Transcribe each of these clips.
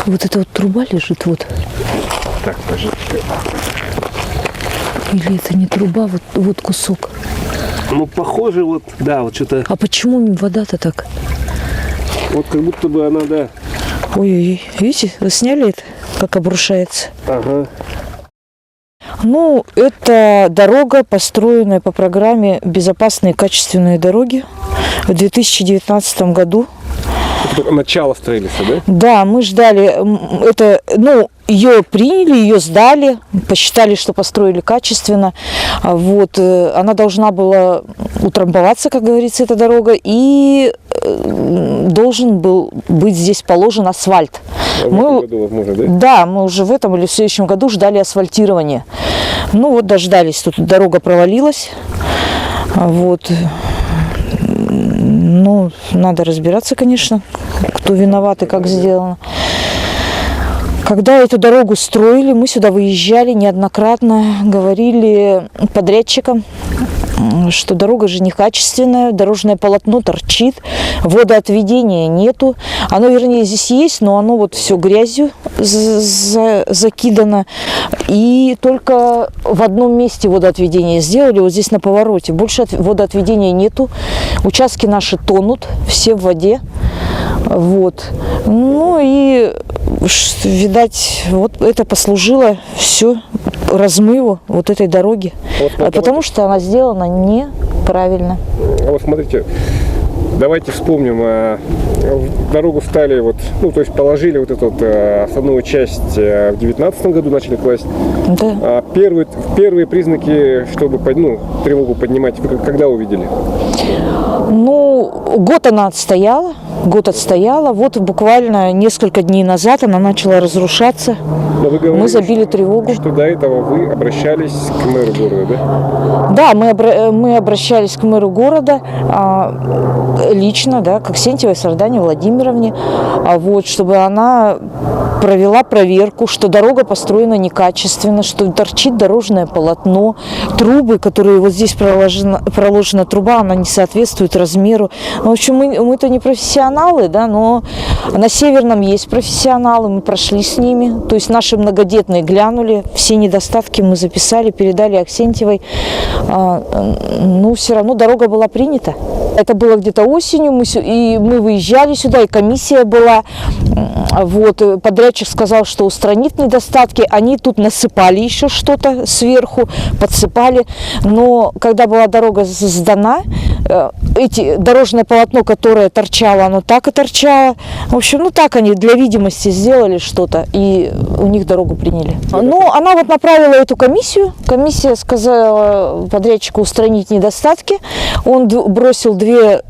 Вот эта вот труба лежит, вот. Так, пожалуйста. Или это не труба, вот кусок. Ну, похоже, вот, да, вот что-то. А почему вода-то так? Вот как будто бы она, да. Ой-ой-ой, видите, вы сняли это, как обрушается? Ага. Ну, это дорога, построенная по программе «Безопасные качественные дороги» в 2019 году. Это начало строительства, да? Да, мы ждали, это, ну, ее приняли, ее сдали, посчитали, что построили качественно. Вот, она должна была утрамбоваться, как говорится, эта дорога, и должен был быть здесь положен асфальт. В этом году, возможно, да? Да, мы уже в этом или в следующем году ждали асфальтирования. Ну вот дождались, тут дорога провалилась. Вот. Ну, надо разбираться, конечно, кто виноват и как сделано. Когда эту дорогу строили, мы сюда выезжали неоднократно, говорили подрядчикам, что дорога же некачественная, дорожное полотно торчит, водоотведения нету. Оно, вернее, здесь есть, но оно вот все грязью закидано. И только в одном месте водоотведение сделали, вот здесь на повороте. Больше водоотведения нету. Участки наши тонут, все в воде. Вот. Ну и, видать, вот это послужило все размыву вот этой дороги. Вот, потому что она сделана неправильно. А вот смотрите, давайте вспомним, дорогу стали, вот, ну, то есть положили вот эту вот основную часть в 2019 году, начали класть. Да. Первые признаки, чтобы тревогу поднимать, вы когда увидели? Ну, год она отстояла. Вот буквально несколько дней назад она начала разрушаться. Но вы говорили, мы забили тревогу. Что до этого вы обращались к мэру города, да? Да, мы обращались к мэру города лично, да, к Аксентьевой Сардане Владимировне, вот, чтобы она провела проверку, что дорога построена некачественно, что торчит дорожное полотно, трубы, которые вот здесь проложена труба, она не соответствует размеру. В общем, мы-то не профессионалы, да, но на Северном есть профессионалы, мы прошли с ними, то есть наши многодетные глянули, все недостатки мы записали, передали Аксентьевой, ну, все равно дорога была принята. Это было где-то осенью, мы выезжали сюда, и комиссия была. Вот, подрядчик сказал, что устранит недостатки. Они тут насыпали еще что-то сверху, подсыпали. Но когда была дорога сдана, дорожное полотно, которое торчало, оно так и торчало. В общем, ну так они для видимости сделали что-то, и у них дорогу приняли. Ну, она вот направила эту комиссию. Комиссия сказала подрядчику устранить недостатки. Он бросил две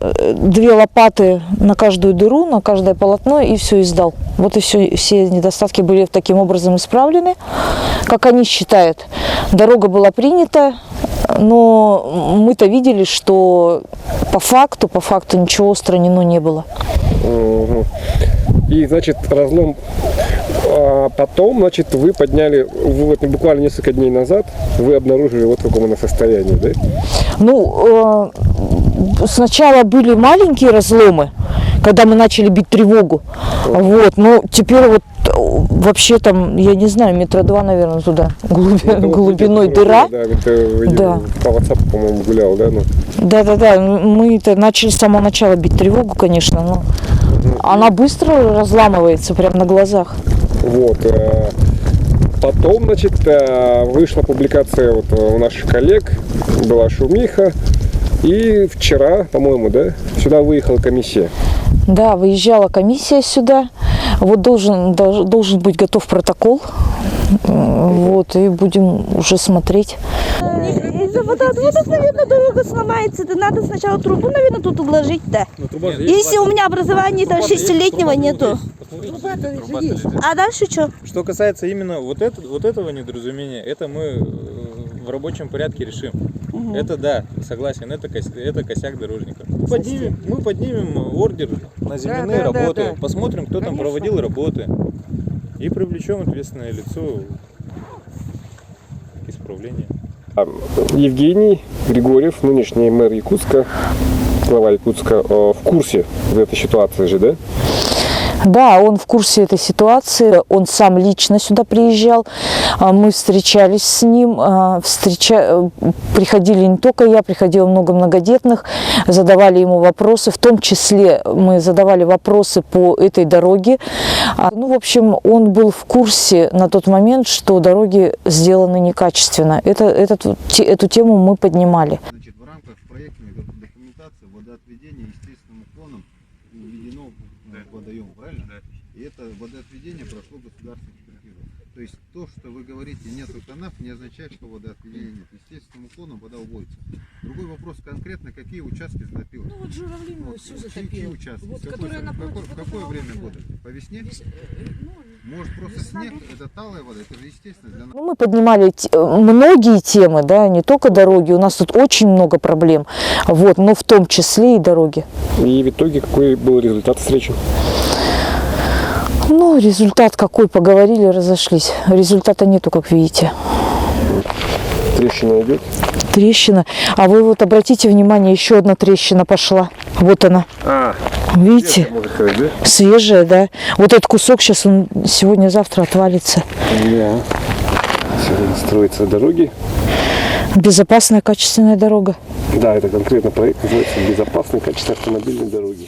лопаты на каждую дыру, на каждое полотно, и все издал. Вот и все недостатки были таким образом исправлены, как они считают. Дорога была принята, но мы-то видели, что по факту ничего устранено не было. И, значит, разлом потом, значит, вы подняли, вот буквально несколько дней назад, вы обнаружили вот в каком она состоянии, да? Ну, сначала были маленькие разломы, когда мы начали бить тревогу, вот, но теперь вот вообще там, я не знаю, метра 2, наверное, туда глубиной дыра. Да, это по WhatsApp, по-моему, гулял, да? Ну. Да, мы-то начали с самого начала бить тревогу, конечно, но она быстро разламывается прямо на глазах. Вот. Потом, значит, вышла публикация вот у наших коллег, была шумиха, и вчера, по-моему, да, сюда выехала комиссия. Да, выезжала комиссия сюда. Вот должен быть готов протокол. Вот, и будем уже смотреть. Из-за водоотводов, наверное, дорога сломается. Да надо сначала трубу, наверное, тут уложить-то. Если у меня образования 6-летнего нету. А дальше что? Что касается именно вот этого недоразумения, это мы в рабочем порядке решим. Это да, согласен, это косяк дорожника. Мы поднимем ордер на земляные работы, посмотрим, кто там проводил работы, и привлечем ответственное лицо к исправлению. Евгений Григорьев, нынешний мэр Якутска, глава Якутска, в курсе этой ситуации же, да? Да, он в курсе этой ситуации, он сам лично сюда приезжал, мы встречались с ним, приходили не только я, приходило много многодетных, задавали ему вопросы, в том числе мы задавали вопросы по этой дороге. Ну, в общем, он был в курсе на тот момент, что дороги сделаны некачественно. Эту тему мы поднимали. Значит, в рамках проектной документации водоотведение естественным уклоном введено в водоем, правильно? Да. И это водоотведение прошло государственную экспертизу. То есть то, что вы говорите, нету канав, не означает, что водоотведения нет. Естественным уклоном вода уводится. Другой вопрос конкретно, какие участки затопило? Ну вот Журавлиную всю затопило. Какие участки? Вот, В какое время года? По весне? Может просто снег, это талая вода, это же естественно для нас. Ну, мы поднимали многие темы, да, не только дороги, у нас тут очень много проблем, вот, но в том числе и дороги. И в итоге какой был результат встречи? Ну, результат какой, поговорили, разошлись. Результата нету, как видите. Трещина идет? Трещина. А вы вот обратите внимание, еще одна трещина пошла. Вот она. Видите? Может сказать, да? Свежая, да. Вот этот кусок сейчас он сегодня-завтра отвалится. Да. Сегодня строятся дороги. Безопасная, качественная дорога. Да, это конкретно проект называется «Безопасные, качественные автомобильные дороги».